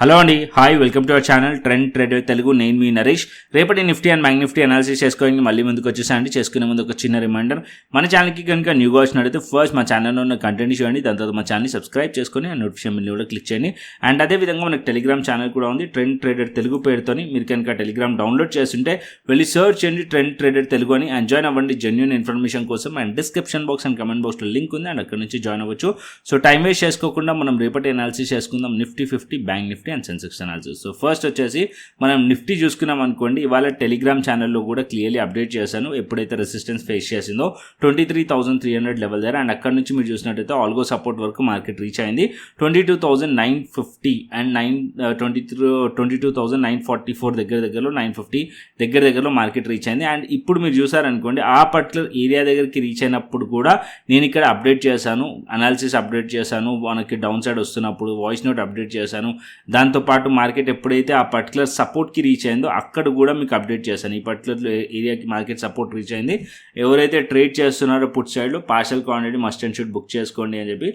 Hello అండి, hi, welcome to our channel trend trader Telugu. నేను మీ నరేష్. రేపటి Nifty and bank Nifty analysis చేసుకోవడానికి మళ్ళీ ముందుకు వచ్చేసానండి. చేసుకునే ముందు ఒక చిన్న రిమైండర్, మన ఛానల్కి కనుక న్యూగా వచ్చినట్లయితే ఫస్ట్ మా ఛానల్లో ఉన్న కంటెంట్ చూడండి, దాని తర్వాత మా ఛానల్ని సబ్స్క్రైబ్ చేసుకొని ఆ నోటిఫికేషన్ బిల్ కూడా క్లిక్ చేయండి. అండ్ అదేవిధంగా మనకు టెలిగ్రామ్ ఛానల్ కూడా ఉంది, ట్రెండ్ ట్రేడర్ తెలుగు పేరుతోని. మీరు కనుక టెలిగ్రామ్ డౌన్లోడ్ చేస్తుంటే వెళ్ళి సర్చ్ చేయండి ట్రెండ్ ట్రేడర్ తెలుగు అని, అండ్ జాయిన్ అవ్వండి జెన్యూన్ ఇన్ఫర్మేషన్ కోసం. And description box and comment బాక్స్లో లింక్ ఉంది, అండ్ అక్కడ నుంచి జాయిన్ అవ్వచ్చు. సో టైం వేస్ట్ చేసుకోకుండా మనం రేపటి అనాలిసిస్ చేసుకుందాం, Nifty 50, bank Nifty and Sensex analysis. So first వచ్చేసి మనం నిఫ్టీ చూసుకున్నాం అనుకోండి, ఇవాళ టెలిగ్రామ్ ఛానల్లో కూడా క్లియర్లీ అప్డేట్ చేశాను. ఎప్పుడైతే రెసిస్టెన్స్ ఫేస్ చేసిందో 23,300 లెవెల్ దగ్గర, అండ్ అక్కడ నుంచి మీరు చూసినట్టయితే ఆల్గో సపోర్ట్ వరకు మార్కెట్ రీచ్ అయింది 22,950 అండ్ 22,944 దగ్గరలో 950 దగ్గరలో మార్కెట్ రీచ్ అయింది. అండ్ ఇప్పుడు మీరు చూసారనుకోండి, ఆ పర్టికులర్ ఏరియా దగ్గరికి రీచ్ అయినప్పుడు కూడా నేను ఇక్కడ అప్డేట్ చేశాను, అనాలిసిస్ అప్డేట్ చేశాను, మనకి డౌన్ సైడ్ వస్తున్నప్పుడు వాయిస్ నోట్ అప్డేట్ చేశాను. దాంతోపాటు మార్కెట్ ఎప్పుడైతే ఆ పర్టికులర్ సపోర్ట్కి రీచ్ అయిందో అక్కడ కూడా మీకు అప్డేట్ చేశాను. ఈ పర్టికులర్ ఏరియాకి మార్కెట్ సపోర్ట్ రీచ్ అయింది. ఎవరైతే ట్రేడ్ చేస్తున్నారో పుట్ సైడ్లో partial quantity must and should book చేసుకోండి అని చెప్పి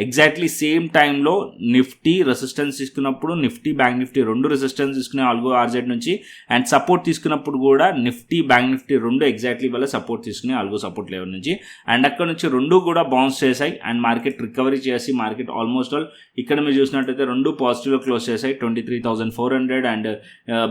ఎగ్జాక్ట్లీ సేమ్ టైంలో నిఫ్టీ రెసిస్టెన్స్ తీసుకున్నప్పుడు, నిఫ్టీ బ్యాంక్ నిఫ్టీ రెండు రెసిస్టెన్స్ తీసుకునే ఆల్గో ఆర్జెడ్ నుంచి, అండ్ సపోర్ట్ తీసుకున్నప్పుడు కూడా నిఫ్టీ బ్యాంక్ నిఫ్టీ రెండు ఎగ్జాక్ట్లీ వల్ల సపోర్ట్ తీసుకునే ఆల్గో సపోర్ట్ లెవెల్ నుంచి, అండ్ అక్కడ నుంచి రెండు కూడా బౌన్స్ చేశాయి. అండ్ మార్కెట్ రికవరీ చేసి మార్కెట్ ఆల్మోస్ట్ ఆల్ ఇక్కడ మీరు చూసినట్టయితే రెండు పాజిటివ్లో క్లోజ్ చేశాయి. 23,400 అండ్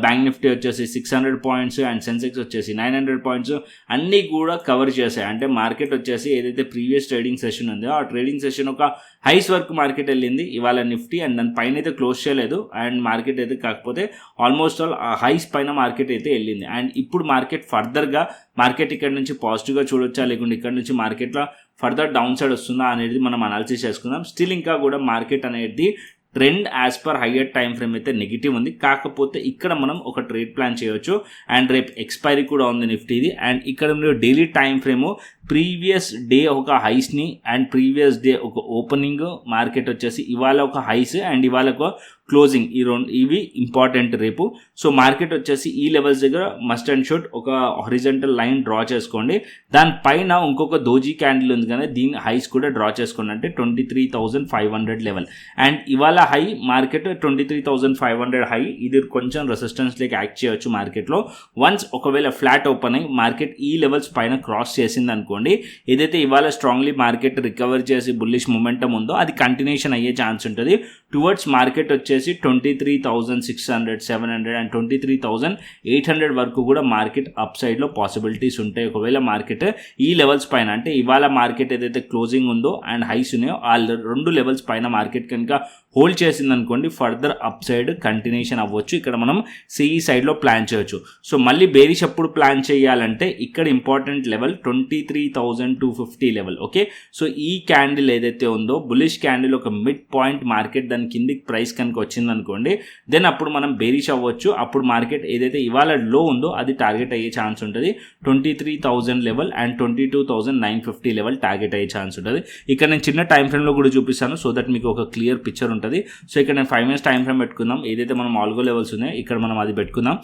బ్యాంక్ నిఫ్టీ వచ్చేసి 600 పాయింట్స్ అండ్ సెన్సెక్స్ వచ్చేసి 900 పాయింట్స్ అన్నీ కూడా కవర్ చేశాయి. అంటే మార్కెట్ వచ్చేసి ఏదైతే ప్రీవియస్ ట్రేడింగ్ సెషన్ ఉందో ఆ ట్రేడింగ్ సెషన్ ఒక హైస్ వరకు మార్కెట్ వెళ్ళింది ఇవాళ నిఫ్టీ, అండ్ దాని పైన అయితే క్లోజ్ చేయలేదు. అండ్ మార్కెట్ అయితే కాకపోతే ఆల్మోస్ట్ ఆల్ ఆ హైస్ పైన మార్కెట్ అయితే వెళ్ళింది. అండ్ ఇప్పుడు మార్కెట్ ఫర్దర్గా మార్కెట్ ఇక్కడ నుంచి పాజిటివ్గా చూడొచ్చా, లేకుంటే ఇక్కడ నుంచి మార్కెట్లో ఫర్దర్ డౌన్ సైడ్ వస్తుందా అనేది మనం అనాలిసిస్ చేసుకుందాం. స్టిల్ ఇంకా కూడా మార్కెట్ అనేది trend as per higher time frame అయితే నెగిటివ్ ఉంది. కాకపోతే ఇక్కడ మనం ఒక ట్రేడ్ ప్లాన్ చేయొచ్చు. అండ్ రేపు ఎక్స్పైరీ కూడా ఉంది నిఫ్టీది. అండ్ ఇక్కడ మీరు daily time frame previous day ఒక హైస్ని అండ్ ప్రీవియస్ డే ఒక ఓపెనింగ్, మార్కెట్ వచ్చేసి ఇవాళ ఒక హైస్ అండ్ ఇవాళ ఒక క్లోజింగ్, ఈ రెండు ఇవి ఇంపార్టెంట్ రేపు. సో మార్కెట్ వచ్చేసి ఈ లెవెల్స్ దగ్గర మస్ట్ అండ్ షుడ్ ఒక హారిజంటల్ లైన్ డ్రా చేసుకోండి. దానిపైన ఇంకొక దోజీ క్యాండిల్ ఉంది కానీ దీని హైస్ కూడా డ్రా చేసుకోండి, అంటే 23,500 లెవెల్. అండ్ ఇవాళ హై మార్కెట్ 23,500 హై, ఇది కొంచెం రెసిస్టెన్స్ లేక యాక్ట్ చేయొచ్చు మార్కెట్లో. వన్స్ ఒకవేళ ఫ్లాట్ ఓపెన్ అయ్యి మార్కెట్ ఈ లెవెల్స్ పైన క్రాస్ చేసింది అనుకోండి, ఏదైతే ఇవాళ స్ట్రాంగ్లీ మార్కెట్ రికవర్ చేసి బుల్లిష్ మొమెంటం ఉందో అది కంటిన్యూషన్ అయ్యే ఛాన్స్ ఉంటుంది. టువర్డ్స్ మార్కెట్ వచ్చేసి 23,600, 700 అండ్ 23,800 వరకు కూడా మార్కెట్ అప్ సైడ్లో పాసిబిలిటీస్ ఉంటాయి. ఒకవేళ మార్కెట్ ఈ లెవెల్స్ పైన, అంటే ఇవాళ మార్కెట్ ఏదైతే క్లోజింగ్ ఉందో అండ్ హైస్ ఉన్నాయో ఆ రెండు లెవెల్స్ పైన మార్కెట్ కనుక హోల్డ్ చేసింది అనుకోండి, ఫర్దర్ అప్ సైడ్ కంటిన్యూషన్ అవ్వచ్చు. ఇక్కడ మనం సిఈ సైడ్లో ప్లాన్ చేయొచ్చు. సో మళ్ళీ బేరిష్ ఎప్పుడు ప్లాన్ చేయాలంటే ఇక్కడ important level 23,250 level. Okay, so ఈ క్యాండిల్ ఏదైతే ఉందో బులిష్ క్యాండిల్ ఒక మిడ్ పాయింట్ మార్కెట్ దాని కిందికి ప్రైస్ కనుక వచ్చింది అనుకోండి, దెన్ అప్పుడు మనం బేరిష్ అవ్వచ్చు. అప్పుడు మార్కెట్ ఏదైతే ఇవాళ లో ఉందో అది టార్గెట్ అయ్యే ఛాన్స్ ఉంటుంది. 23,000 లెవెల్ అండ్ 22,950 లెవెల్ టార్గెట్ అయ్యే ఛాన్స్ ఉంటుంది. ఇక్కడ నేను చిన్న టైం ఫ్రేమ్లో కూడా చూపిస్తాను, సో దట్ మీకు ఒక క్లియర్ పిక్చర్ ఉంటుంది. సో ఇక్కడ నేను 5 minutes టైం ఫ్రేమ్ పెట్టుకుందాం. ఏదైతే మనం ఆల్గో లెవెల్స్ ఉన్నాయో ఇక్కడ మనం అది పెట్టుకుందాం.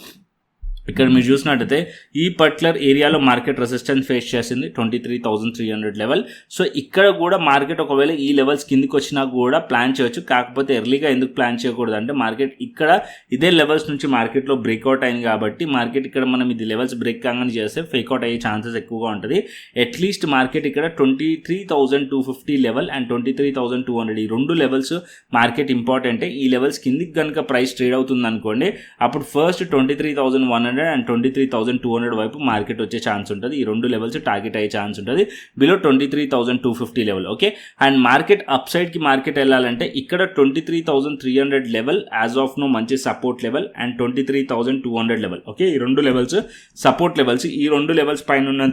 ఇక్కడ మీరు చూసినట్టయితే ఈ పర్టికులర్ ఏరియాలో మార్కెట్ రెసిస్టెన్స్ ఫేస్ చేసింది 23,300 లెవెల్. సో ఇక్కడ కూడా మార్కెట్ ఒకవేళ ఈ లెవెల్స్ కిందికి వచ్చినా కూడా ప్లాన్ చేయొచ్చు. కాకపోతే ఎర్లీగా ఎందుకు ప్లాన్ చేయకూడదు అంటే మార్కెట్ ఇక్కడ ఇదే లెవెల్స్ నుంచి మార్కెట్లో బ్రేక్అవుట్ అయింది కాబట్టి మార్కెట్ ఇక్కడ మనం ఇది లెవెల్స్ బ్రేక్ కాగానే చేస్తే ఫేక్అవుట్ అయ్యే ఛాన్సెస్ ఎక్కువగా ఉంటుంది. అట్లీస్ట్ మార్కెట్ ఇక్కడ 23,250 లెవెల్ అండ్ 23,200 ఈ రెండు లెవెల్స్ మార్కెట్ ఇంపార్టెంటే. ఈ లెవెల్స్ కిందికి కనుక ప్రైస్ ట్రేడ్ అవుతుంది అనుకోండి, అప్పుడు ఫస్ట్ 23,100 అండ్ 23,200 వైపు మార్కెట్ వచ్చే ఛాన్స్ ఉంటుంది. ఈ రెండు లెవెల్స్ టార్గెట్ అయ్యే ఛాన్స్ ఉంటుంది below 23,250 level. Okay, and market up సైడ్కి మార్కెట్ వెళ్ళాలంటే ఇక్కడ 23,300 లెవెల్ యాజ్ ఆఫ్ నో మంచి support level and 23,200 level. Okay, ఈ రెండు లెవెల్స్ సపోర్ట్ లెవెల్స్. ఈ రెండు లెవెల్స్ పైన ఉన్న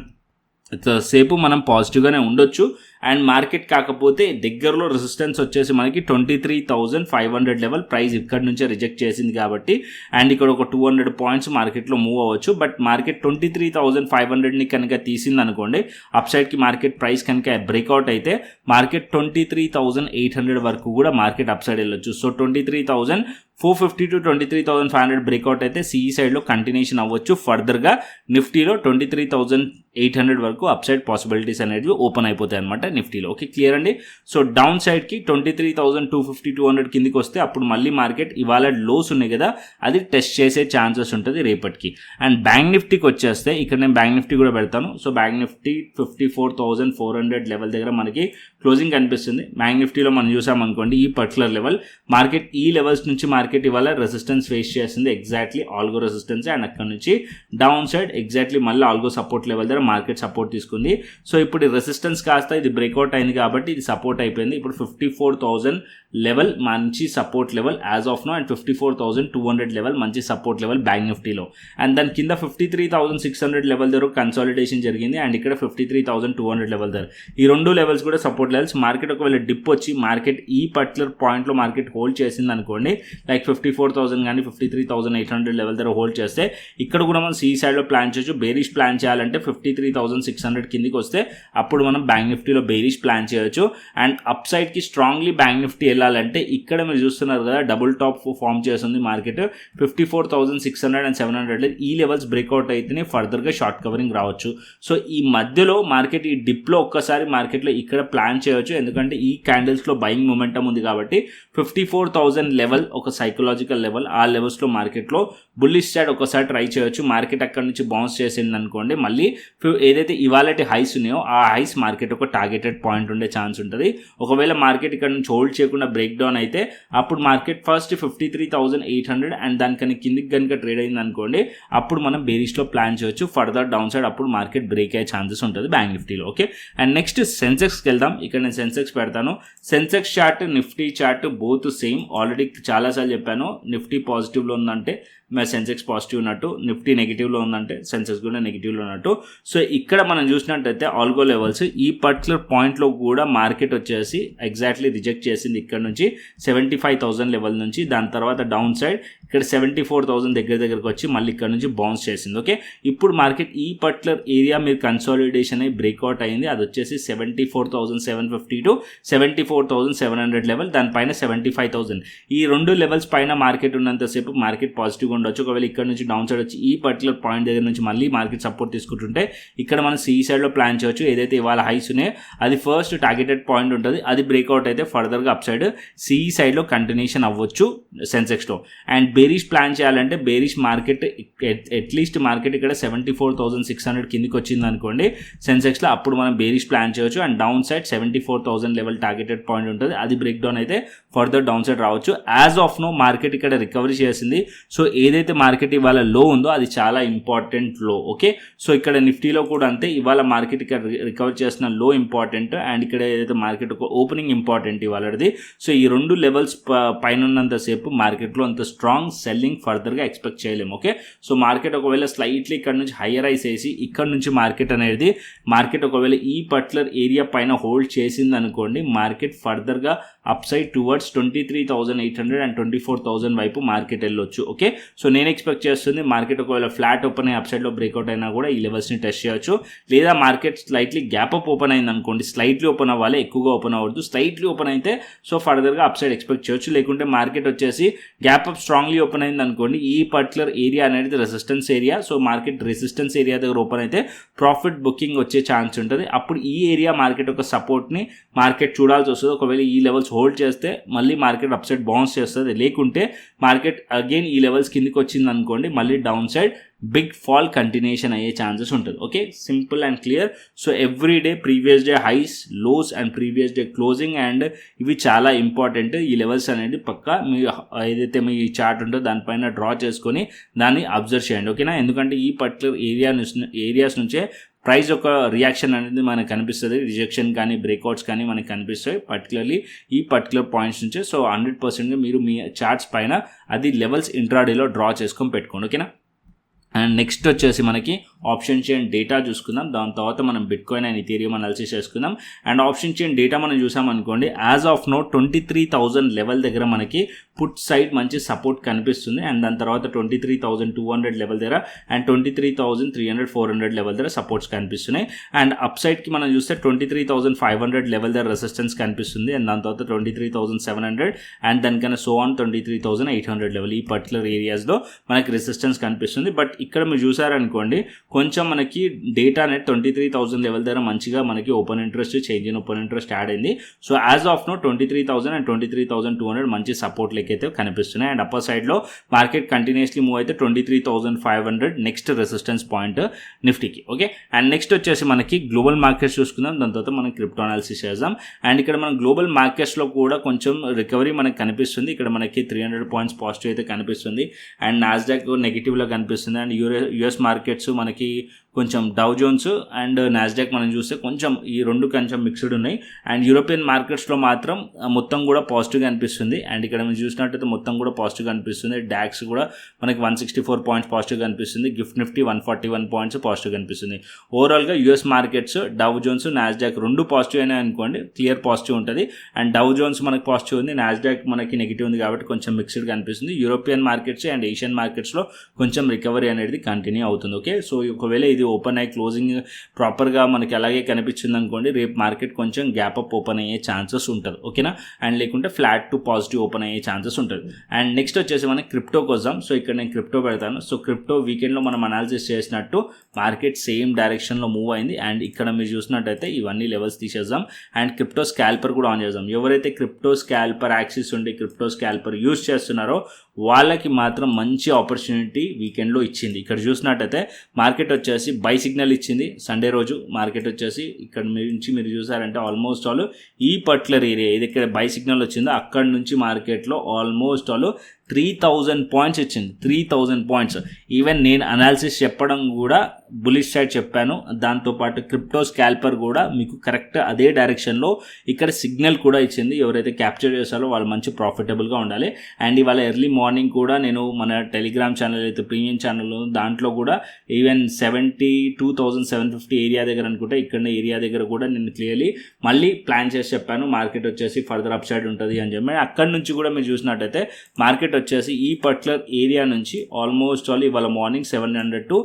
సేపు మనం పాజిటివ్గానే ఉండొచ్చు. అండ్ మార్కెట్ కాకపోతే దగ్గరలో రెసిస్టెన్స్ వచ్చేసి మనకి 23,500 లెవెల్, ప్రైస్ ఇక్కడ నుంచే రిజెక్ట్ చేసింది కాబట్టి, అండ్ ఇక్కడ ఒక 200 పాయింట్స్ మార్కెట్లో మూవ్ అవ్వచ్చు. బట్ మార్కెట్ 23,500ని కనుక తీసింది అనుకోండి, అప్ సైడ్కి మార్కెట్ ప్రైస్ కనుక బ్రేక్అవుట్ అయితే మార్కెట్ 23,800 వరకు కూడా మార్కెట్ అప్ సైడ్ వెళ్ళొచ్చు. సో 23,450 to 23,500 బ్రేక్అవుట్ అయితే సిఈ సైడ్లో కంటిన్యూషన్ అవ్వచ్చు. ఫర్దర్గా నిఫ్టీలో 800 వరకు అప్సైడ్ పాసిబిలిటీస్ అనేవి ఓపెన్ అయిపోతాయి అనమాట నిఫ్టీలో. ఓకే, క్లియర్ అండి. సో డౌన్ సైడ్కి 23,250 200 కిందికి వస్తే అప్పుడు మళ్ళీ మార్కెట్ ఇవాళ లోస్ ఉన్నాయి కదా అది టెస్ట్ చేసే ఛాన్సెస్ ఉంటుంది రేపటికి. అండ్ బ్యాంక్ నిఫ్టీకి వచ్చేస్తే ఇక్కడ నేను బ్యాంక్ నిఫ్టీ కూడా పెడతాను. సో బ్యాంక్ నిఫ్టీ 54,400 లెవెల్ దగ్గర మనకి క్లోజింగ్ కనిపిస్తుంది. బ్యాంక్ నిఫ్టీలో మనం చూసామనుకోండి ఈ పర్టికులర్ లెవెల్ మార్కెట్ ఈ లెవెల్స్ నుంచి మార్కెట్ ఇవాళ రెసిస్టెన్స్ ఫేస్ చేస్తుంది, ఎగ్జాక్ట్లీ ఆల్గో రెసిస్టెన్స్. అండ్ అక్కడ నుంచి డౌన్ సైడ్ ఎగ్జాక్ట్లీ మళ్ళీ ఆల్గో సపోర్ట్ లెవెల్ దగ్గర మార్కెట్ సపోర్ట్ తీసుకుంది. సో ఇప్పుడు రెసిస్టెన్స్ కాస్త ఇది బ్రేక్అవుట్ అయింది కాబట్టి ఇది సపోర్ట్ అయిపోయింది. ఇప్పుడు 54,000 లెవెల్ మంచి support level as of now, and 54,200 level మంచి సపోర్ట్ లెవెల్ బ్యాంక్ నిఫ్టీలో. అండ్ దాని కింద 53,600 లెవెల్ దగ్గర కన్సాలిడేషన్ జరిగింది, అండ్ ఇక్కడ 53,200 లెవెల్ దగ్గర ఈ రెండు లెవెల్స్ కూడా సపోర్ట్ లెవెల్స్. మార్కెట్ ఒకవేళ డిప్ వచ్చి మార్కెట్ ఈ పర్టికులర్ పాయింట్లో మార్కెట్ హోల్డ్ చేసింది అనుకోండి, లైక్ 54,000 కానీ 53,800 లెవెల్ దగ్గర హోల్డ్ చేస్తే ఇక్కడ కూడా మనం సి సైడ్లో ప్లాన్ చేయొచ్చు. బేరిష్ ప్లాన్ చేయాలంటే 53,600 కిందికి వస్తే అప్పుడు మనం బ్యాంక్ నిఫ్టీలో బేరిష్ ప్లాన్ చేయొచ్చు. అండ్ అప్ సైడ్కి స్ట్రాంగ్లీ బ్యాంక్ నిఫ్టీ వెళ్ళాలంటే ఇక్కడ మీరు చూస్తున్నారు కదా డబుల్ టాప్ ఫామ్ చేస్తుంది మార్కెట్ 54,600 అండ్ 700 ఈ లెవెల్స్ బ్రేక్అవుట్ అయితేనే ఫర్దర్గా షార్ట్ కవరింగ్ రావచ్చు. సో ఈ మధ్యలో మార్కెట్ ఈ డిప్లో ఒక్కసారి మార్కెట్లో ఇక్కడ ప్లాన్ చేయొచ్చు, ఎందుకంటే ఈ క్యాండిల్స్లో బయింగ్ మొమెంటం ఉంది కాబట్టి 54,000 లెవెల్ ఒక సైకలాజికల్ లెవెల్. ఆ లెవెల్స్లో మార్కెట్లో బుల్లిష్ సైడ్ ఒకసారి ట్రై చేయొచ్చు. మార్కెట్ అక్కడ నుంచి బౌన్స్ చేసింది అనుకోండి, మళ్ళీ ఏదైతే ఇవాళ హైస్ ఉన్నాయో ఆ హైస్ మార్కెట్ ఒక టార్గెటెడ్ పాయింట్ ఉండే ఛాన్స్ ఉంటుంది. ఒకవేళ మార్కెట్ ఇక్కడ నుంచి హోల్డ్ చేయకుండా బ్రేక్ డౌన్ అయితే అప్పుడు మార్కెట్ ఫస్ట్ 53,800 అండ్ దానికన్నా కిందికి కనుక ట్రేడ్ అయింది అనుకోండి, అప్పుడు మనం బేరిష్లో ప్లాన్ చేయొచ్చు. ఫర్దర్ డౌన్ సైడ్ అప్పుడు మార్కెట్ బ్రేక్ అయ్యే ఛాన్సెస్ ఉంటుంది బ్యాంక్ నిఫ్టీలో. ఓకే, అండ్ నెక్స్ట్ సెన్సెక్స్కి వెళ్దాం. ఇక్కడ నేను సెన్సెక్స్ పెడతాను. Sensex chart Nifty chart both same. Already చాలాసార్లు చెప్పాను, నిఫ్టీ పాజిటివ్లో ఉందంటే సెన్సెక్స్ పాజిటివ్ ఉన్నట్టు, నిఫ్టీ నెగిటివ్లో ఉందంటే సెన్సెక్స్ కూడా నెగిటివ్లో ఉన్నట్టు. సో ఇక్కడ మనం చూసినట్టయితే ఆల్గో లెవెల్స్ ఈ పర్టికులర్ పాయింట్లో కూడా మార్కెట్ వచ్చేసి ఎగ్జాక్ట్లీ రిజెక్ట్ చేసింది ఇక్కడ నుంచి 75,000 లెవెల్ నుంచి. దాని తర్వాత డౌన్ సైడ్ ఇక్కడ 74,000 దగ్గరకు వచ్చి మళ్ళీ ఇక్కడ నుంచి బౌన్స్ చేసింది. ఓకే, ఇప్పుడు మార్కెట్ ఈ పర్టికులర్ ఏరియా మీరు కన్సాలిడేషన్ అయ్యి బ్రేక్అవుట్ అయింది, అది వచ్చేసి 74,750 టు 74,700 లెవెల్, దానిపైన 75,000 ఈ రెండు లెవెల్స్ పైన మార్కెట్ ఉన్నంతసేపు మార్కెట్ పాజిటివ్గా ఉండొచ్చు. ఒకవేళ ఇక్కడ నుంచి డౌన్ సైడ్ వచ్చి ఈ పర్టికులర్ పాయింట్ దగ్గర నుంచి మళ్ళీ మార్కెట్ సపోర్ట్ తీసుకుంటుంటే ఇక్కడ మనం సి సైడ్లో ప్లాన్ చేయొచ్చు. ఏదైతే ఇవాళ హైస్ ఉన్నాయో అది ఫస్ట్ టార్గెటెడ్ పాయింట్ ఉంటుంది, అది బ్రేక్అవుట్ అయితే ఫర్దర్గా అప్ సైడ్ సి సైడ్లో కంటిన్యూషన్ అవ్వచ్చు సెన్సెక్స్లో. అండ్ బేరిష్ ప్లాన్ చేయాలంటే బేరిష్ మార్కెట్ అట్లీస్ట్ మార్కెట్ ఇక్కడ 74,600 కిందికి వచ్చింది అనుకోండి సెన్సెక్స్లో, అప్పుడు మనం బేరిష్ ప్లాన్ చేయొచ్చు. And down side 74,000 level targeted point ఉంటుంది, అది బ్రేక్ డౌన్ అయితే ఫర్దర్ డౌన్ సైడ్ రావచ్చు. యాజ్ ఆఫ్ నో మార్కెట్ ఇక్కడ రికవరీ చేసింది. సో ఏదైతే మార్కెట్ ఇవాళ లో ఉందో అది చాలా ఇంపార్టెంట్ లో. ఓకే, సో ఇక్కడ నిఫ్టీలో కూడా అంతే, ఇవాళ మార్కెట్ ఇక్కడ రికవర్ చేసిన లో ఇంపార్టెంట్, అండ్ ఇక్కడ ఏదైతే మార్కెట్ ఒక ఓపెనింగ్ ఇంపార్టెంట్ ఇవాళది. సో ఈ రెండు లెవెల్స్ పైన ఉన్నంతసేపు మార్కెట్లో అంత స్ట్రాంగ్ సెల్లింగ్ ఫర్దర్గా ఎక్స్పెక్ట్ చేయలేము. ఓకే, సో మార్కెట్ ఒకవేళ స్లైట్లీ ఇక్కడ నుంచి హైయర్ ఐస్ వేసి ఇక్కడ నుంచి మార్కెట్ అనేది ఒకవేళ ఈ పర్టికులర్ ఏరియా పైన హోల్డ్ చేసింది అనుకోండి, మార్కెట్ ఫర్దర్గా అప్ సైడ్ టువర్డ్స్ 23,800 అండ్ 24,000 వైపు మార్కెట్ వెళ్ళొచ్చు. ఓకే, సో నేను ఎక్స్పెక్ట్ చేస్తుంది మార్కెట్ ఒకవేళ ఫ్లాట్ ఓపెన్ అయ్యి అప్ సైడ్లో బ్రేక్అవుట్ అయినా కూడా ఈ లెవెల్స్ని టెస్ట్ చేయొచ్చు. లేదా market slightly gap up open అయింది అనుకోండి, స్లైట్లీ ఓపెన్ అవ్వాలి, ఎక్కువగా ఓపెన్ అవ్వద్దు. స్లైట్లీ ఓపెన్ అయితే సో ఫర్దర్గా అప్ సైడ్ ఎక్స్పెక్ట్ చేయొచ్చు. లేకుంటే మార్కెట్ వచ్చేసి గ్యాప్ అప్ స్ట్రాంగ్లీ ఓపెన్ అయింది అనుకోండి, ఈ పర్టికులర్ ఏరియా అనేది resistance area. So market resistance area దగ్గర ఓపెన్ అయితే ప్రాఫిట్ బుకింగ్ వచ్చే ఛాన్స్ ఉంటుంది. అప్పుడు ఈ ఏరియా మార్కెట్ ఒక సపోర్ట్ని మార్కెట్ చూడాల్సి వస్తుంది. ఒకవేళ ఈ లెవెల్స్ హోల్డ్ చేస్తే మళ్ళీ మార్కెట్ అప్ సైడ్ బౌన్స్ చేస్తుంది. లేకుంటే మార్కెట్ అగైన్ ఈ లెవెల్స్ కిందికి వచ్చింది అనుకోండి, మళ్ళీ down side big fall continuation అయ్యే ఛాన్సెస్ ఉంటుంది. Okay, simple and clear. So every day previous day highs, lows and previous day closing, and ఇవి చాలా ఇంపార్టెంట్. ఈ లెవెల్స్ అనేది పక్కా మీ ఏదైతే మీ చార్ట్ ఉంటుందో దానిపైన డ్రా చేసుకొని దాన్ని అబ్జర్వ్ చేయండి. ఓకేనా, ఎందుకంటే ఈ పర్టికులర్ ఏరియాస్ నుంచే ప్రైస్ ఒక రియాక్షన్ అనేది మనకు కనిపిస్తుంది, రిజెక్షన్ కానీ బ్రేక్అవుట్స్ కానీ మనకు కనిపిస్తాయి పర్టికులర్లీ ఈ పర్టికులర్ పాయింట్స్ నుంచే. సో 100% మీరు మీ చార్ట్స్ పైన అది లెవెల్స్ ఇంట్రాడేలో డ్రా చేసుకొని పెట్టుకోండి. ఓకేనా, అండ్ నెక్స్ట్ వచ్చేసి మనకి ఆప్షన్ చైన్ డేటా చూసుకుందాం. దాని తర్వాత మనం బిట్కాయిన్ అండ్ ఇథీరియం అనాలిసిస్ చేసుకుందాం. అండ్ ఆప్షన్ చైన్ డేటా మనం చూసామనుకోండి, యాజ్ ఆఫ్ నో 23,000 లెవెల్ దగ్గర మనకి పుట్ సైడ్ మంచి సపోర్ట్ కనిపిస్తుంది. అండ్ దాని తర్వాత 23,200 లెవెల్ దగ్గర అండ్ 23,300 400 లెవెల్ దగ్గర సపోర్ట్స్ కనిపిస్తున్నాయి. అండ్ అప్ సైడ్కి మనం చూస్తే 23,500 లెవెల్ దగ్గర రెసిస్టెన్స్ కనిపిస్తుంది. అండ్ దాని తర్వాత 23,700 అండ్ దానికన్నా సో ఆన్ 23,800 లెవెల్ ఈ పర్టికులర్ ఏరియాస్లో మనకి రెసిస్టెన్స్ కనిపిస్తుంది. బట్ ఇక్కడ మీరు చూసారనుకోండి కొంచెం మనకి డేటా అనేది 23,000 లెవెల్ దగ్గర మంచిగా మనకి open interest change in open interest add అయింది. So as of now 23,000 and 23,200 మంచి సపోర్ట్ లెక్కైతే కనిపిస్తున్నాయి. అండ్ అప్పర్ సైడ్లో మార్కెట్ కంటిన్యూస్లీ మూవ్ అయితే 23,500 నెక్స్ట్ రెసిస్టెన్స్ పాయింట్ నిఫ్టీకి. ఓకే, అండ్ నెక్స్ట్ వచ్చేసి మనకి గ్లోబల్ మార్కెట్స్ చూసుకుందాం, దాని తర్వాత మనం క్రిప్టో అనాలిసిస్ చేద్దాం. అండ్ ఇక్కడ మనం గ్లోబల్ మార్కెట్స్లో కూడా కొంచెం రికవరీ మనకి కనిపిస్తుంది. ఇక్కడ మనకి 300 పాయింట్స్ పాజిటివ్ అయితే కనిపిస్తుంది అండ్ నాస్డాక్ నెగిటివ్లో కనిపిస్తుంది. అండ్ యుఎస్ మార్కెట్స్ మనకి కొంచెం డౌ జోన్స్ అండ్ నాస్డాక్ మనం చూస్తే కొంచెం ఈ రెండు కొంచెం మిక్స్డ్ ఉన్నాయి. అండ్ యూరోపియన్ మార్కెట్స్లో మాత్రం మొత్తం కూడా పాజిటివ్గా అనిపిస్తుంది. అండ్ ఇక్కడ మనం చూసినట్టయితే మొత్తం కూడా పాజిటివ్గా అనిపిస్తుంది. డాక్స్ కూడా మనకి 164 పాయింట్స్ పాజిటివ్గా అనిపిస్తుంది. గిఫ్ట్ నిఫ్టీ 141 పాయింట్స్ పాజిటివ్గా అనిపిస్తుంది. ఓవరాల్గా US markets Dow Jones Nasdaq రెండు పాజిటివ్ అయినా అనుకోండి క్లియర్ పాజిటివ్ ఉంటుంది. అండ్ డౌ జోన్స్ మనకి పాజిటివ్ ఉంది, నాస్డాక్ మనకి నెగిటివ్ ఉంది కాబట్టి కొంచెం మిక్స్డ్గా అనిపిస్తుంది. యూరోపియన్ మార్కెట్స్ అండ్ ఏషియన్ మార్కెట్స్లో కొంచెం రికవరీ అనేది కంటిన్యూ అవుతుంది. ఓకే, సో ఒకవేళ ఇది ఓపెన్ అయ్యి క్లోజింగ్ ప్రాపర్గా మనకి అలాగే కనిపించింది అనుకోండి రేపు మార్కెట్ కొంచెం గ్యాప్ అప్ ఓపెన్ అయ్యే ఛాన్సెస్ ఉంటుంది. ఓకేనా, అండ్ లేకుంటే ఫ్లాట్ టు పాజిటివ్ ఓపెన్ అయ్యే ఛాన్సెస్ ఉంటుంది. అండ్ నెక్స్ట్ వచ్చేసి మనకి క్రిప్టో కోసం. సో ఇక్కడ నేను క్రిప్టో పెడతాను. సో క్రిప్టో వీకెండ్లో మనం అనాలిసిస్ చేసినట్టు మార్కెట్ సేమ్ డైరెక్షన్లో మూవ్ అయింది. అండ్ ఇక్కడ మీరు చూసినట్టయితే ఇవన్నీ లెవెల్స్ తీసేద్దాం అండ్ క్రిప్టో స్కాల్పర్ కూడా ఆన్ చేద్దాం. ఎవరైతే క్రిప్టో స్కాల్పర్ యాక్సిస్ ఉండి క్రిప్టో స్కాల్పర్ యూజ్ చేస్తున్నారో వాళ్ళకి మాత్రం మంచి ఆపర్చునిటీ వీకెండ్లో ఇచ్చింది. ఇక్కడ చూసినట్టయితే మార్కెట్ వచ్చేసి బై సిగ్నల్ ఇచ్చింది సండే రోజు. మార్కెట్ వచ్చేసి ఇక్కడ నుంచి మీరు చూసారంటే ఆల్మోస్ట్ ఆల్ ఈ పర్టికులర్ ఏరియా ఏది ఇక్కడ బై సిగ్నల్ వచ్చిందో అక్కడ నుంచి మార్కెట్లో ఆల్మోస్ట్ ఆల్ 3,000 పాయింట్స్ ఇచ్చింది. 3,000 పాయింట్స్. ఈవెన్ నేను అనాలిసిస్ చెప్పడం కూడా బులిష్ సైడ్ చెప్పాను. దాంతోపాటు క్రిప్టో స్కాల్పర్ కూడా మీకు కరెక్ట్ అదే డైరెక్షన్లో ఇక్కడ సిగ్నల్ కూడా ఇచ్చింది. ఎవరైతే క్యాప్చర్ చేశారో వాళ్ళు మంచి ప్రాఫిటబుల్గా ఉండాలి. అండ్ ఇవాళ ఎర్లీ మార్నింగ్ కూడా నేను మన టెలిగ్రామ్ ఛానల్ అయితే ప్రీమియం ఛానల్ దాంట్లో కూడా ఈవెన్ 72,750 ఏరియా దగ్గర అనుకుంటే ఇక్కడ ఏరియా దగ్గర కూడా నేను క్లియర్లీ మళ్ళీ ప్లాన్ చేసి చెప్పాను మార్కెట్ వచ్చేసి ఫర్దర్ అప్ సైడ్ ఉంటుంది అని చెప్పి. అక్కడ నుంచి కూడా మీరు చూసినట్టయితే మార్కెట్ వచ్చేసి ఈ పర్టికులర్ ఏరియా నుంచి ఆల్మోస్ట్ ఆల్ ఇవాళ మార్నింగ్ 700 to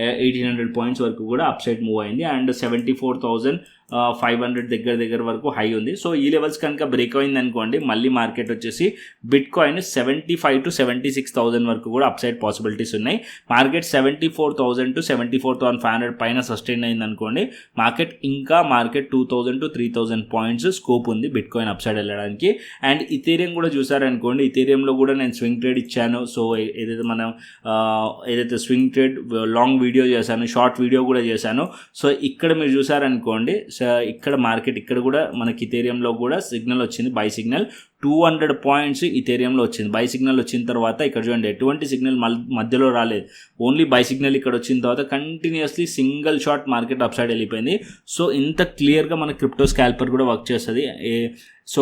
1,800 పాయింట్స్ వరకు కూడా అప్ సైడ్ మూవ్ అయింది. అండ్ 74,500 దగ్గర వరకు హై ఉంది. సో ఈ లెవెల్స్ కనుక బ్రేక్ అయింది అనుకోండి మళ్ళీ మార్కెట్ వచ్చేసి బిట్ కాయిన్ 75,000 to 76,000 వరకు కూడా అప్ సైడ్ పాసిబిలిటీస్ ఉన్నాయి. మార్కెట్ 74,000 to 74,500 పైన సస్టైన్ అయింది అనుకోండి మార్కెట్ 2,000 to 3,000 పాయింట్స్ స్కోప్ ఉంది బిట్ కాయిన్ అప్ సైడ్ వెళ్ళడానికి. అండ్ ఇథేరియం కూడా చూసారనుకోండి, ఇథేరియంలో కూడా నేను స్వింగ్ ట్రేడ్ ఇచ్చాను. సో ఏదైతే స్వింగ్ ట్రేడ్ లాంగ్ వీడియో చేశాను, షార్ట్ వీడియో కూడా చేశాను. సో ఇక్కడ మీరు చూసారనుకోండి ఇక్కడ మార్కెట్ ఇక్కడ కూడా మనకి ఇథేరియంలో కూడా సిగ్నల్ వచ్చింది, బై సిగ్నల్ 200 పాయింట్స్ ఇథేరియంలో వచ్చింది. బై సిగ్నల్ వచ్చిన తర్వాత ఇక్కడ చూడండి ఎటువంటి సిగ్నల్ మధ్యలో రాలేదు, ఓన్లీ బై సిగ్నల్ ఇక్కడ వచ్చిన తర్వాత continuously single shot market up side వెళ్ళిపోయింది. సో ఇంత క్లియర్గా మన క్రిప్టో స్కాల్పర్ కూడా వర్క్ చేస్తుంది. సో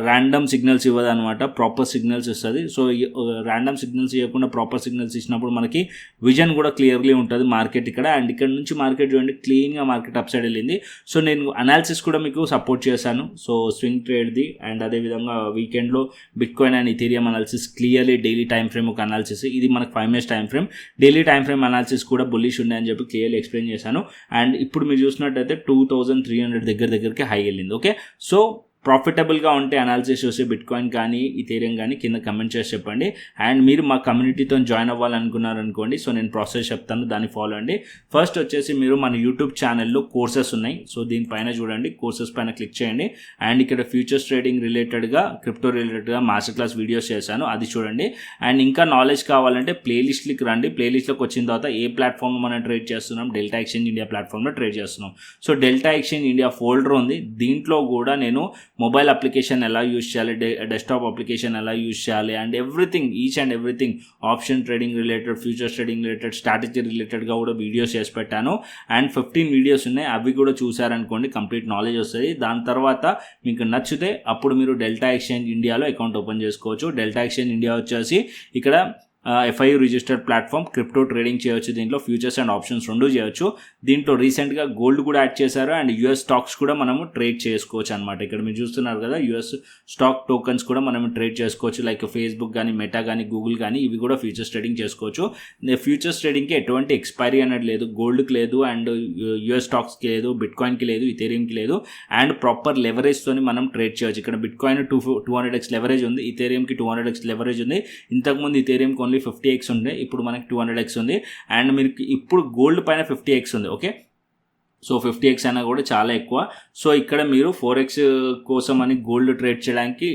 ర్యాండమ్ సిగ్నల్స్ ఇవ్వదు అనమాట, ప్రాపర్ సిగ్నల్స్ ఇస్తుంది. సో ర్యాండమ్ సిగ్నల్స్ ఇవ్వకుండా ప్రాపర్ సిగ్నల్స్ ఇచ్చినప్పుడు మనకి విజన్ కూడా క్లియర్లీ ఉంటుంది మార్కెట్ ఇక్కడ. అండ్ ఇక్కడ నుంచి మార్కెట్ చూడండి క్లీన్గా మార్కెట్ అప్ సైడ్ వెళ్ళింది. సో నేను అనాలిసిస్ కూడా మీకు సపోర్ట్ చేశాను. సో స్వింగ్ ట్రేడ్ది అండ్ అదేవిధంగా వీకెండ్లో bitcoin and ethereum analysis clearly daily time frame ఒక అనాలిసిస్. ఇది మనకు 5 minutes time frame, daily time frame analysis కూడా బుల్లిష్ ఉండే అని చెప్పి క్లియర్లీ ఎక్స్ప్లెయిన్ చేశాను. అండ్ ఇప్పుడు మీరు చూసినట్టయితే 2,300 దగ్గరికి హై వెళ్ళింది. ఓకే, సో ప్రాఫిటబుల్గా ఉంటే అనాలిసిస్ చూసి బిట్ కాయిన్ కానీ ఇథేరియం కానీ కింద కమెంట్ చేసి చెప్పండి. అండ్ మీరు మా కమ్యూనిటీతో జాయిన్ అవ్వాలనుకున్నారనుకోండి, సో నేను ప్రాసెస్ చెప్తాను, దాన్ని ఫాలో అండి. ఫస్ట్ వచ్చేసి మీరు మన యూట్యూబ్ ఛానల్లో కోర్సెస్ ఉన్నాయి. సో దీనిపైన చూడండి, కోర్సెస్ పైన క్లిక్ చేయండి. అండ్ ఇక్కడ ఫ్యూచర్స్ ట్రేడింగ్ రిలేటెడ్గా క్రిప్టో రిలేటెడ్గా మాస్టర్ క్లాస్ వీడియోస్ చేశాను, అది చూడండి. అండ్ ఇంకా నాలెడ్జ్ కావాలంటే ప్లేలిస్ట్కి రండి. ప్లేలిస్ట్లోకి వచ్చిన తర్వాత ఏ ప్లాట్ఫామ్ మనం ట్రేడ్ చేస్తున్నాం, డెల్టా ఎక్స్చేంజ్ ఇండియా ప్లాట్ఫామ్లో ట్రేడ్ చేస్తున్నాం. So delta exchange India folder ఉంది, దీంట్లో కూడా నేను మొబైల్ అప్లికేషన్ ఎలా యూజ్ చేయాలి, డెస్క్టాప్ అప్లికేషన్ ఎలా యూజ్ చేయాలి and everything, each and everything option trading related, futures trading related, strategy రిలేటెడ్గా కూడా వీడియోస్ చేసి పెట్టాను. అండ్ 15 వీడియోస్ ఉన్నాయి, అవి కూడా చూసారనుకోండి కంప్లీట్ నాలెడ్జ్ వస్తుంది. దాని తర్వాత మీకు నచ్చితే అప్పుడు మీరు డెల్టా ఎక్స్చేంజ్ ఇండియాలో అకౌంట్ ఓపెన్ చేసుకోవచ్చు. డెల్టా ఎక్స్చేంజ్ ఇండియా వచ్చేసి ఇక్కడ FIU registered platform, crypto trading చేయవచ్చు, దీంట్లో ఫ్యూచర్స్ అండ్ ఆప్షన్స్ రెండు చేయొచ్చు. దీంట్లో రీసెంట్గా గోల్డ్ కూడా యాడ్ చేశారు అండ్ US స్టాక్స్ కూడా మనము ట్రేడ్ చేసుకోవచ్చు అనమాట. ఇక్కడ మీరు చూస్తున్నారు కదా US స్టాక్ టోకన్స్ కూడా మనం ట్రేడ్ చేసుకోవచ్చు, లైక్ ఫేస్బుక్ కానీ మెటా కానీ గూగుల్ కానీ ఇవి కూడా ఫ్యూచర్స్ ట్రేడింగ్ చేసుకోవచ్చు. ఫ్యూచర్స్ ట్రేడింగ్కి ఎటువంటి ఎక్స్పైరీ అనేది లేదు, గోల్డ్కి లేదు అండ్ US స్టాక్స్కి లేదు, బిట్ కాయిన్కి లేదు, ఇథేరియంకి లేదు. అండ్ ప్రాపర్ లెవరేజ్తో మనం ట్రేడ్ చేయొచ్చు. ఇక్కడ బిట్ కాయిన్ 200x లెవరేజ్ ఉంది, ఇథేరియంకి 200x లెవరేజ్ ఉంది. ఇంతకుముందు ఇథేరియంకి ఓన్లీ 50x ఉండే, ఇప్పుడు మనకి 200x ఉంది. అండ్ మీకు ఇప్పుడు గోల్డ్ పైన 50x ఉంది. ఓకే, సో 50x అయినా కూడా చాలా ఎక్కువ. సో ఇక్కడ మీరు 4x కోసం అని గోల్డ్ ట్రేడ్ చేయడానికి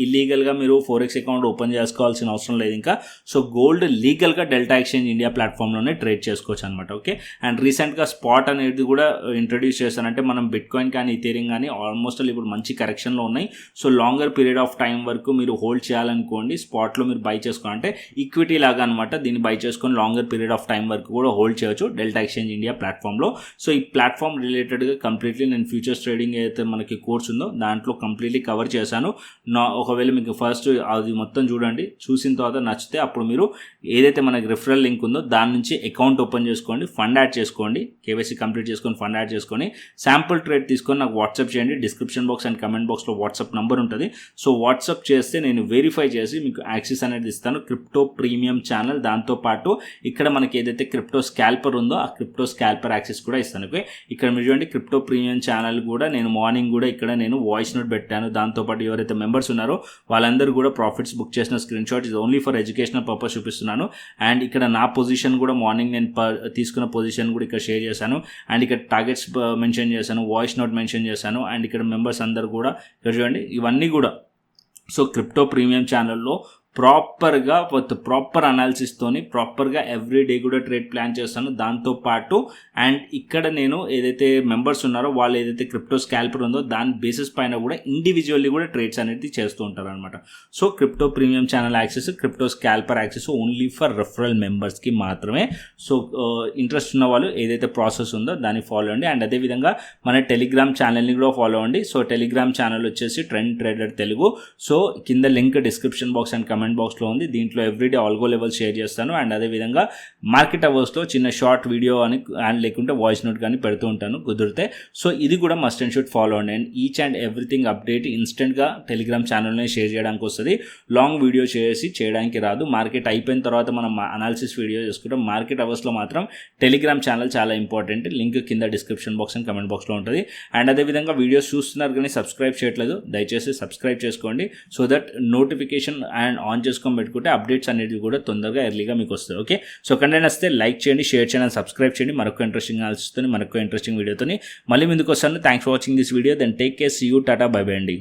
ఇల్లీగల్గా మీరు 4x అకౌంట్ ఓపెన్ చేసుకోవాల్సిన అవసరం లేదు ఇంకా. సో గోల్డ్ లీగల్గా డెల్టా ఎక్స్చేంజ్ ఇండియా ప్లాట్ఫామ్లోనే ట్రేడ్ చేసుకోవచ్చు అనమాట. ఓకే, అండ్ రీసెంట్గా స్పాట్ అనేది కూడా ఇంట్రడ్యూస్ చేశారంటే మనం బిట్కాయిన్ కానీ ఇథీరియం కానీ ఆల్మోస్ట్ ఇప్పుడు మంచి కరెక్షన్లో ఉన్నాయి. So longer period of time వరకు మీరు హోల్డ్ చేయాలనుకోండి, స్పాట్లో మీరు బై చేసుకోవాలంటే ఈక్విటీ లాగా అనమాట. దీన్ని బై చేసుకొని లాంగర్ పీరియడ్ ఆఫ్ టైం వరకు కూడా హోల్డ్ చేయొచ్చు డెల్టా ఎక్స్చేంజ్ ఇండియా ప్లాట్ఫామ్లో. సో ఈ ప్లాట్ఫామ్ రిలేటెడ్గా కంప్లీట్లీ నేను ఫ్యూచర్స్ ట్రేడింగ్ అయితే మనకి కోర్స్ ఉందో దాంట్లో కంప్లీట్లీ కవర్ చేశాను. ఒకవేళ మీకు ఫస్ట్ అది మొత్తం చూడండి, చూసిన తర్వాత నచ్చితే అప్పుడు మీరు ఏదైతే మనకి రిఫరల్ లింక్ ఉందో దాని నుంచి అకౌంట్ ఓపెన్ చేసుకోండి, ఫండ్ యాడ్ చేసుకోండి, కేవైసీ కంప్లీట్ చేసుకొని ఫండ్ యాడ్ చేసుకొని శాంపుల్ ట్రేడ్ తీసుకొని నాకు వాట్సాప్ చేయండి. డిస్క్రిప్షన్ బాక్స్ అండ్ కమెంట్ బాక్స్లో వాట్సాప్ నెంబర్ ఉంటుంది. సో వాట్సాప్ చేస్తే నేను వెరిఫై చేసి మీకు యాక్సెస్ అనేది ఇస్తాను క్రిప్టో ప్రీమియం ఛానల్. దాంతోపాటు ఇక్కడ మనకి ఏదైతే క్రిప్టో స్కాల్పర్ ఉందో ఆ క్రిప్టో స్కాల్పర్ యాక్సెస్ కూడా ఇస్తాను. ఓకే, ఇక్కడ మీరు చూడండి క్రిప్టో ప్రీమియం ఛానల్ కూడా నేను మార్నింగ్ కూడా ఇక్కడ నేను వాయిస్ నోట్ పెట్టాను. దాంతోపాటు ఎవరైతే మెంబర్స్ ఉన్నారో వాళ్ళందరూ కూడా ప్రాఫిట్స్ బుక్ చేసిన స్క్రీన్ షాట్ ఇది ఓన్లీ ఫర్ ఎడ్యుకేషనల్ పర్పస్ చూపిస్తున్నాను. అండ్ ఇక్కడ నా పొజిషన్ కూడా మార్నింగ్ నేను తీసుకున్న పొజిషన్ కూడా ఇక్కడ షేర్ చేశాను. అండ్ ఇక్కడ టార్గెట్స్ మెన్షన్ చేశాను, వాయిస్ నోట్ మెన్షన్ చేశాను. అండ్ ఇక్కడ మెంబర్స్ అందరూ కూడా ఇక్కడ చూడండి ఇవన్నీ కూడా. సో క్రిప్టో ప్రీమియం ఛానల్లో ప్రాపర్గా ప్రాపర్ అనాలిసిస్తోని ప్రాపర్గా ఎవ్రీ డే కూడా ట్రేడ్ ప్లాన్ చేస్తాను. దాంతోపాటు అండ్ ఇక్కడ నేను ఏదైతే మెంబర్స్ ఉన్నారో వాళ్ళు ఏదైతే క్రిప్టో స్కాల్పర్ ఉందో దాని బేసిస్ పైన కూడా ఇండివిజువల్లీ కూడా ట్రేడ్స్ అనేది చేస్తూ ఉంటారు అనమాట. So crypto premium channel access, crypto స్కాల్పర్ access only for referral మెంబర్స్కి మాత్రమే. సో ఇంట్రెస్ట్ ఉన్న వాళ్ళు ఏదైతే ప్రాసెస్ ఉందో దాన్ని ఫాలో అండి. అండ్ అదేవిధంగా మన టెలిగ్రామ్ ఛానల్ని కూడా ఫాలో అండి. సో టెలిగ్రామ్ ఛానల్ వచ్చేసి ట్రెండ్ ట్రేడర్ తెలుగు. సో కింద link description box and comment బాక్స్లో ఉంది. దీంట్లో ఎవ్రీడే ఆల్గో లెవెల్ షేర్ చేస్తాను. అండ్ అదేవిధంగా మార్కెట్ అవర్స్లో చిన్న షార్ట్ వీడియో అని అండ్ లేకుంటే వాయిస్ నోట్ కానీ పెడుతూ ఉంటాను కుదిరితే. సో ఇది కూడా మస్ట్ అండ్ షుడ్ ఫాలో అండి. And each and everything update ఇన్స్టెంట్గా టెలిగ్రామ్ ఛానల్నే షేర్ చేయడానికి వస్తుంది. లాంగ్ వీడియో చేయడానికి రాదు. మార్కెట్ అయిపోయిన తర్వాత మనం అనాలిసిస్ వీడియో చేసుకుంటాం. మార్కెట్ అవర్స్లో మాత్రం టెలిగ్రామ్ ఛానల్ చాలా ఇంపార్టెంట్. లింక్ కింద డిస్క్రిప్షన్ బాక్స్ అండ్ కమెంట్ బాక్స్లో ఉంటుంది. అండ్ అదేవిధంగా వీడియోస్ చూస్తున్నారు కానీ సబ్స్క్రైబ్ చేయట్లేదు, దయచేసి సబ్స్క్రైబ్ చేసుకోండి. So that notification and on చేసుకొని పెట్టుకుంటే అప్డేట్స్ అనేది కూడా తొందరగా ఎర్లీగా మీకు వస్తాయి. ఓకే, సో కంటెంట్ వస్తే లైక్ చేయండి, షేర్ చేయండి, సబ్స్క్రైబ్ చేయండి. మరొక ఇంట్రెస్టింగ్ అనాలిసిస్తో మరొక ఇంట్రెస్టింగ్ వీడియోతో మళ్ళీ ముందుకు వస్తాను. Thanks for watching this video. Then take care, see you, tata, bye bye అండి.